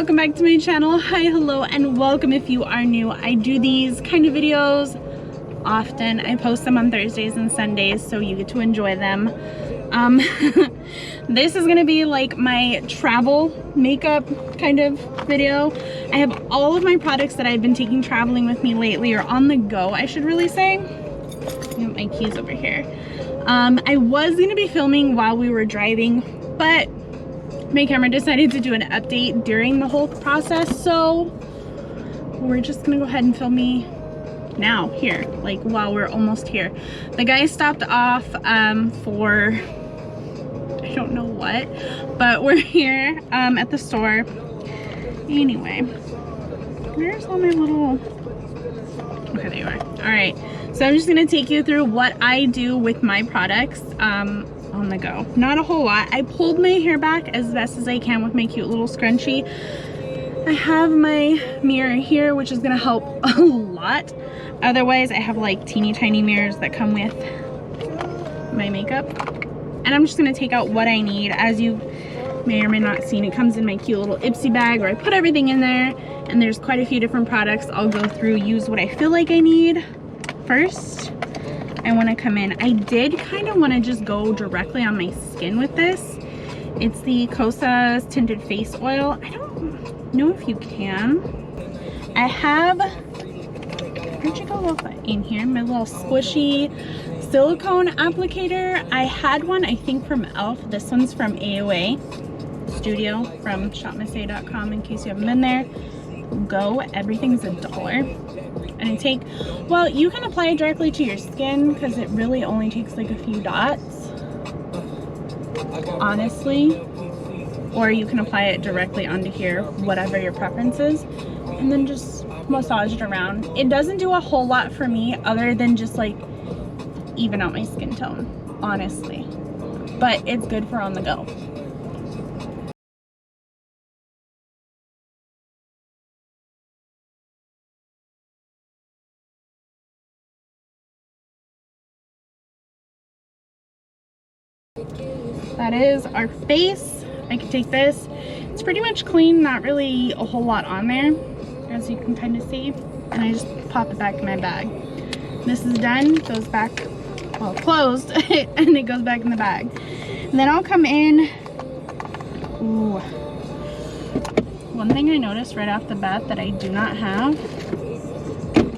welcome back to my channel. Hi, hello, and welcome if you are new. I do these kind of videos often. I post them on Thursdays and Sundays, so you get to enjoy them. This is gonna be like my travel makeup kind of video. I have all of my products that I've been taking traveling with me lately, or on the go, I should really say. I have my keys over here. I was gonna be filming while we were driving, but my camera decided to do an update during the whole process, so we're just gonna go ahead and film me now, here, like while we're almost here. The guy stopped off for I don't know what, but we're here at the store. Anyway, where's all my little, okay, there you are. All right, so I'm just gonna take you through what I do with my products on the go. Not a whole lot. I pulled my hair back as best as I can with my cute little scrunchie. I have my mirror here, which is gonna help a lot. Otherwise, I have like teeny tiny mirrors that come with my makeup. And I'm just gonna take out what I need. As you may or may not have seen, it comes in my cute little Ipsy bag where I put everything in there, and there's quite a few different products. I'll go through, use what I feel like I need first. I want to come in. I did kind of want to just go directly on my skin with this. It's the KOSAS tinted face oil. I don't know if you can. I have, where'd you go in here? My little squishy silicone applicator. I had one, I think, from e.l.f. This one's from AOA Studio from shopmissa.com, in case you haven't been there. Go, everything's $1. And I take, well, you can apply it directly to your skin because it really only takes like a few dots, honestly, or you can apply it directly onto here, whatever your preference is, and then just massage it around. It doesn't do a whole lot for me other than just like even out my skin tone, honestly, but it's good for on the go. That is our face. I can take this. It's pretty much clean, not really a whole lot on there, as you can kind of see. And I just pop it back in my bag. This is done, goes back, well, closed, and it goes back in the bag. And then I'll come in. Ooh. One thing I noticed right off the bat that I do not have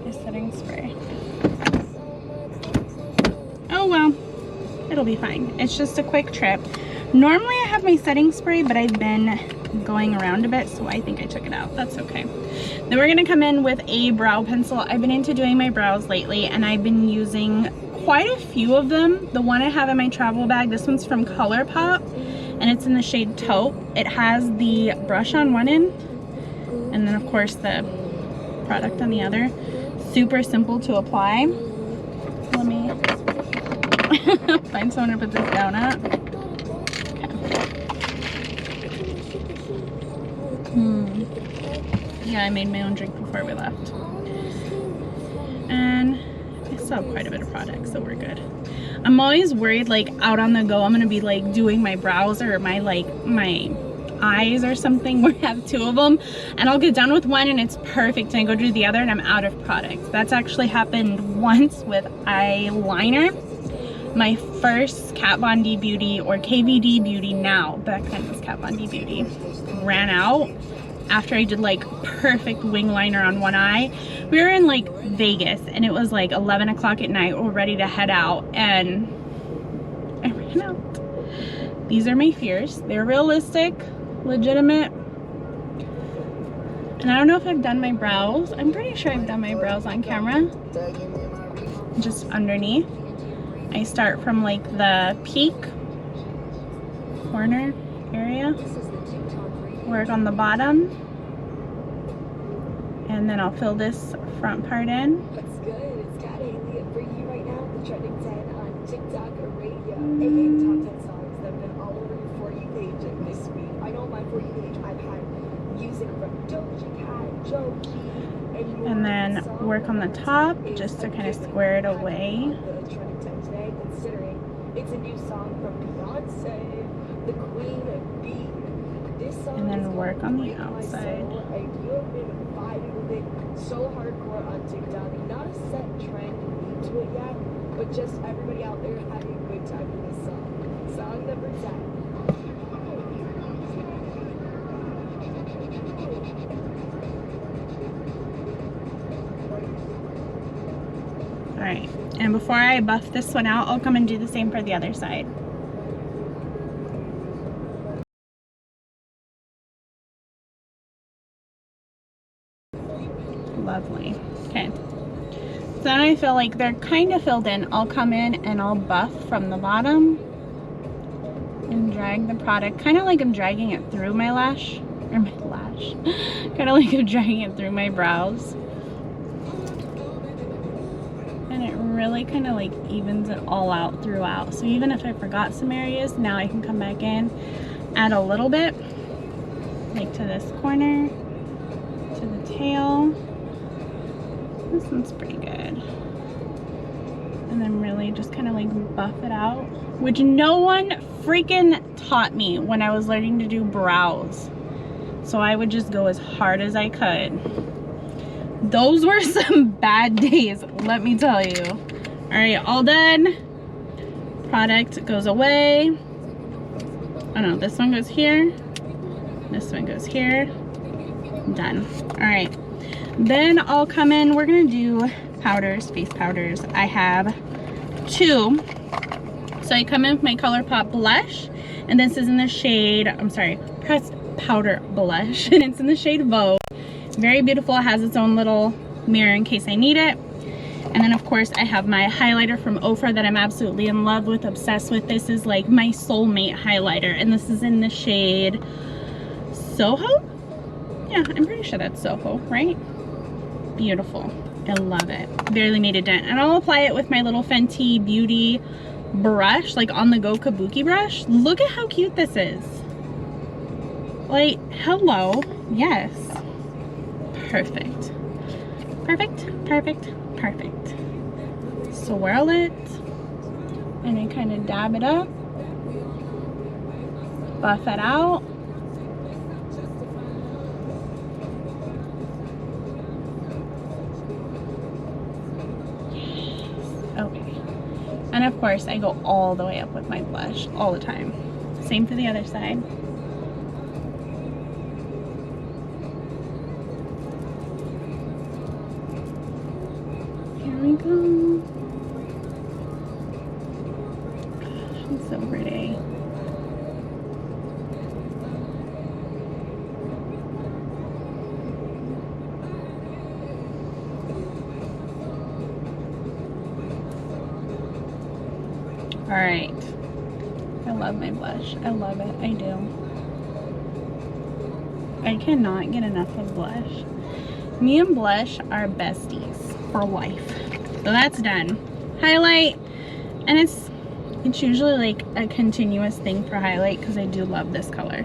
is setting spray. Oh well. It'll be fine. It's just a quick trip. Normally I have my setting spray, but I've been going around a bit, so I think I took it out. That's okay. Then we're gonna come in with a brow pencil. I've been into doing my brows lately, and I've been using quite a few of them. The one I have in my travel bag, this one's from ColourPop, and it's in the shade Taupe. It has the brush on one end, and then of course the product on the other. Super simple to apply. Let me find someone to put this down at. Okay. Yeah, I made my own drink before we left. And I still have quite a bit of product, so we're good. I'm always worried, like, out on the go, I'm gonna be like doing my brows or my eyes or something where I have two of them, and I'll get done with one and it's perfect, and I go do the other and I'm out of product. That's actually happened once with eyeliner. My first Kat Von D Beauty, or KVD Beauty now, back then it was Kat Von D Beauty, ran out after I did like perfect wing liner on one eye. We were in like Vegas, and it was like 11 o'clock at night. We're ready to head out, and I ran out. These are my fears. They're realistic, legitimate. And I don't know if I've done my brows. I'm pretty sure I've done my brows on camera. Just underneath. I start from like the peak corner area, work on the bottom, and then I'll fill this front part in. What's good? It's Kat for you right now. The trending 10 on TikTok or radio. The top 10 songs that have been all over your For You page this week. I know my For You page, I've had music from Doja Cat, Joe, and then work on the top just to kind of square it away. Considering it's a new song from Beyonce, the queen of beat. and then work on the outside. Like, you have been vibing with it so hardcore on TikTok. Not a set trend to it yet, but just everybody out there having a good time with this song. Song number 10. Alright, and before I buff this one out, I'll come and do the same for the other side. Lovely. Okay. So then I feel like they're kind of filled in. I'll come in and I'll buff from the bottom and drag the product, kind of like I'm dragging it through my lash, or my lash, kind of like I'm dragging it through my brows. And it really kind of like evens it all out throughout. So even if I forgot some areas, now I can come back in, add a little bit, like to this corner, to the tail. This one's pretty good. And then really just kind of like buff it out, which no one freaking taught me when I was learning to do brows. So I would just go as hard as I could. Those were some bad days, let me tell you. All right, all done. Product goes away. Oh no, this one goes here. This one goes here. Done. All right. Then I'll come in, we're gonna do powders, face powders. I have 2. So I come in with my ColourPop blush, and this is in the shade, I'm sorry, pressed powder blush, and it's in the shade Vogue. Very beautiful, it has its own little mirror in case I need it. And then of course I have my highlighter from Ofra that I'm absolutely in love with, obsessed with. This is like my soulmate highlighter, and this is in the shade Soho? Yeah, I'm pretty sure that's Soho, right? Beautiful. I love it. Barely made a dent. And I'll apply it with my little Fenty Beauty brush, like on the go kabuki brush. Look at how cute this is. Like, hello. Yes. Perfect. Perfect, perfect, perfect. Swirl it. And then kind of dab it up. Buff it out. Okay, and of course I go all the way up with my blush all the time. Same for the other side. Here we go. She's so pretty. All right, I love my blush. I love it, I do. I cannot get enough of blush. Me and blush are besties for life. So that's done. Highlight, and it's usually like a continuous thing for highlight because I do love this color.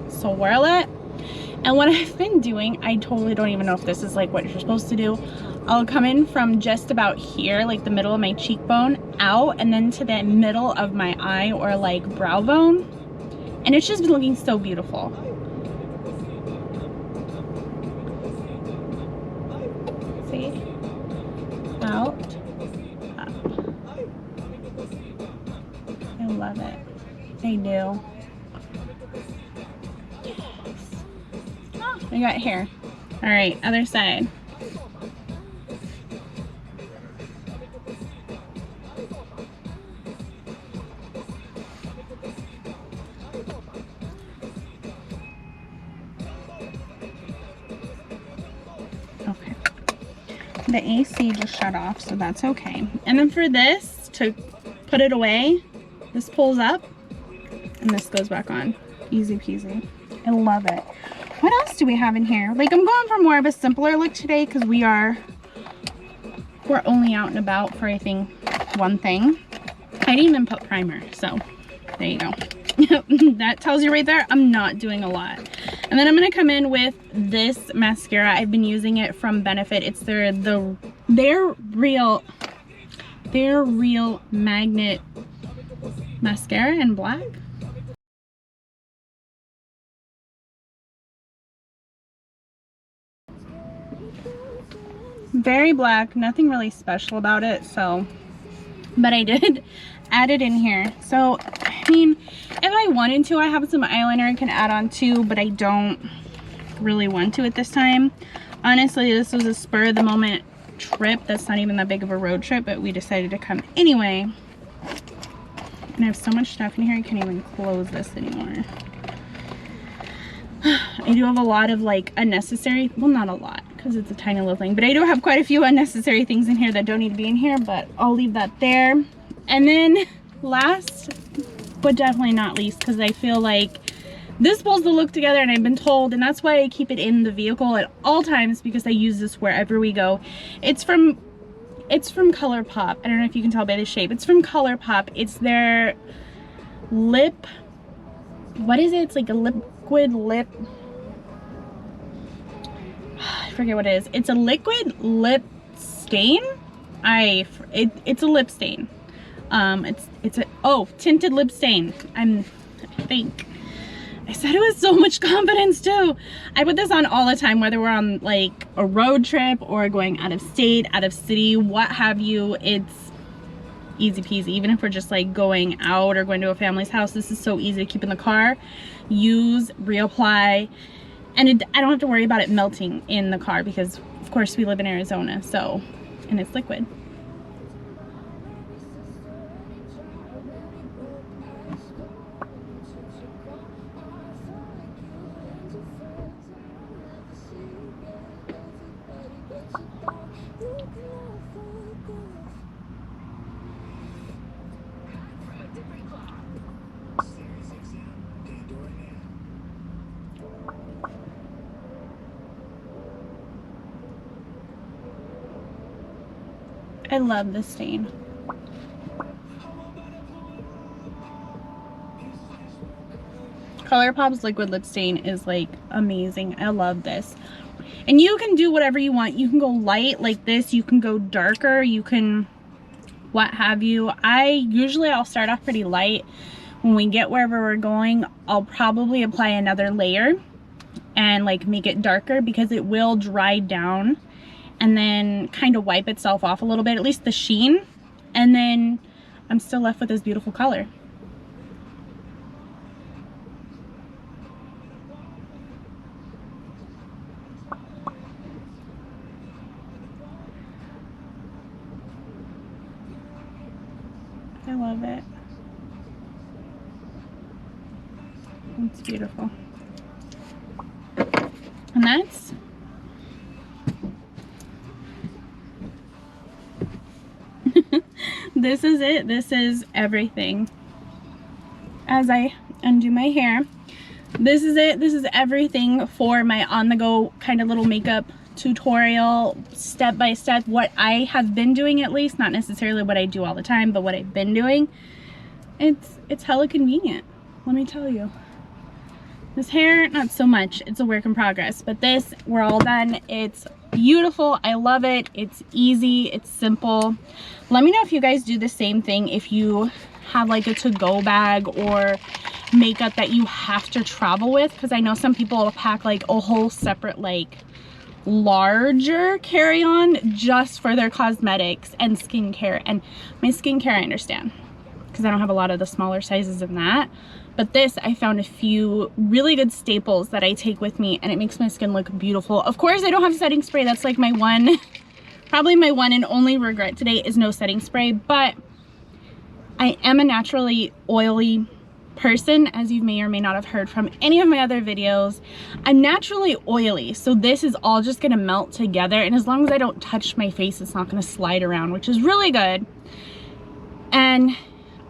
So swirl it. And what I've been doing, I totally don't even know if this is like what you're supposed to do. I'll come in from just about here, like the middle of my cheekbone out, and then to the middle of my eye or like brow bone. And it's just been looking so beautiful. See? Out, up. I love it. I do. Oh, I got hair. All right, other side. Okay. The AC just shut off, so that's okay. And then for this, to put it away, this pulls up and this goes back on. Easy peasy. I love it. What else do we have in here? Like, I'm going for more of a simpler look today because we're only out and about for, I think, one thing. I didn't even put primer, so there you go. That tells you right there I'm not doing a lot. And then I'm gonna come in with this mascara. I've been using it from Benefit. It's their real magnet mascara in black. very black, nothing really special about it, so, but I did add it in here. So, I mean, if I wanted to, I have some eyeliner I can add on too, but I don't really want to at this time. Honestly, this was a spur of the moment trip. That's not even that big of a road trip, but we decided to come anyway. And I have so much stuff in here, I can't even close this anymore. I do have a lot of like unnecessary, well, not a lot because it's a tiny little thing, but I do have quite a few unnecessary things in here that don't need to be in here, but I'll leave that there. And then last but definitely not least, because I feel like this pulls the look together, and I've been told, and that's why I keep it in the vehicle at all times, because I use this wherever we go. It's from ColourPop. I don't know if you can tell by the shape. It's from ColourPop. It's their lip, what is it? It's like a liquid lip, I forget what it is. It's a liquid lip stain. It's a lip stain. It's a tinted lip stain. I think I said it with so much confidence too. I put this on all the time, whether we're on like a road trip or going out of state, out of city, what have you. It's easy peasy. Even if we're just like going out or going to a family's house, this is so easy to keep in the car, use, reapply, and I don't have to worry about it melting in the car because of course we live in Arizona, so, and it's liquid. I love this stain. ColourPop's liquid lip stain is like amazing. I love this. And you can do whatever you want. You can go light like this. You can go darker. You can what have you. I'll start off pretty light. When we get wherever we're going, I'll probably apply another layer and like make it darker because it will dry down and then kind of wipe itself off a little bit, at least the sheen, and then I'm still left with this beautiful color. I love it. It's beautiful. And that's this is it. This is everything. As I undo my hair, this is it. This is everything for my on-the-go kind of little makeup tutorial, step by step, what I have been doing, at least, not necessarily what I do all the time, but what I've been doing. It's hella convenient, let me tell you. This hair, not so much, it's a work in progress, but this, we're all done. It's beautiful. I love it. It's easy. It's simple. Let me know if you guys do the same thing, if you have like a to-go bag or makeup that you have to travel with, because I know some people will pack like a whole separate like larger carry-on just for their cosmetics and skincare. And my skincare I understand because I don't have a lot of the smaller sizes in that. But this, I found a few really good staples that I take with me, and it makes my skin look beautiful. Of course, I don't have setting spray. That's like my one, probably my one and only regret today is no setting spray. But I am a naturally oily person, as you may or may not have heard from any of my other videos. I'm naturally oily, so this is all just gonna melt together. And as long as I don't touch my face, it's not gonna slide around, which is really good. And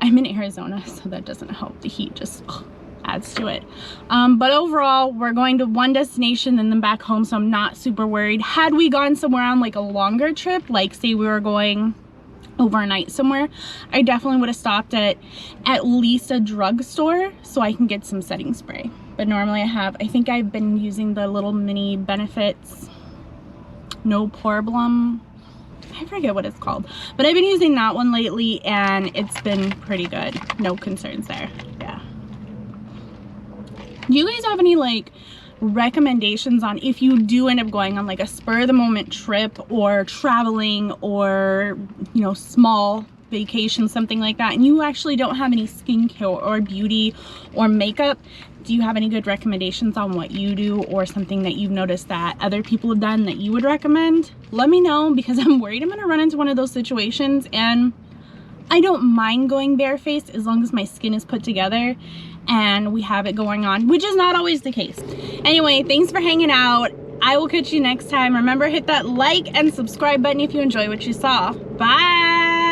I'm in Arizona, so that doesn't help. The heat just adds to it. But overall, we're going to one destination and then back home, so I'm not super worried. Had we gone somewhere on like a longer trip, like say we were going overnight somewhere, I definitely would have stopped at least a drugstore so I can get some setting spray. But normally I think I've been using the little mini Benefits No Problem, I forget what it's called, but I've been using that one lately and it's been pretty good. No concerns there. Yeah. Do you guys have any like recommendations on if you do end up going on like a spur of the moment trip or traveling or, you know, small vacation, something like that, and you actually don't have any skincare or beauty or makeup. Do you have any good recommendations on what you do or something that you've noticed that other people have done that you would recommend? Let me know, because I'm worried I'm gonna run into one of those situations, and I don't mind going barefaced as long as my skin is put together and we have it going on, which is not always the case. Anyway, thanks for hanging out. I will catch you next time. Remember, hit that like and subscribe button if you enjoy what you saw. Bye.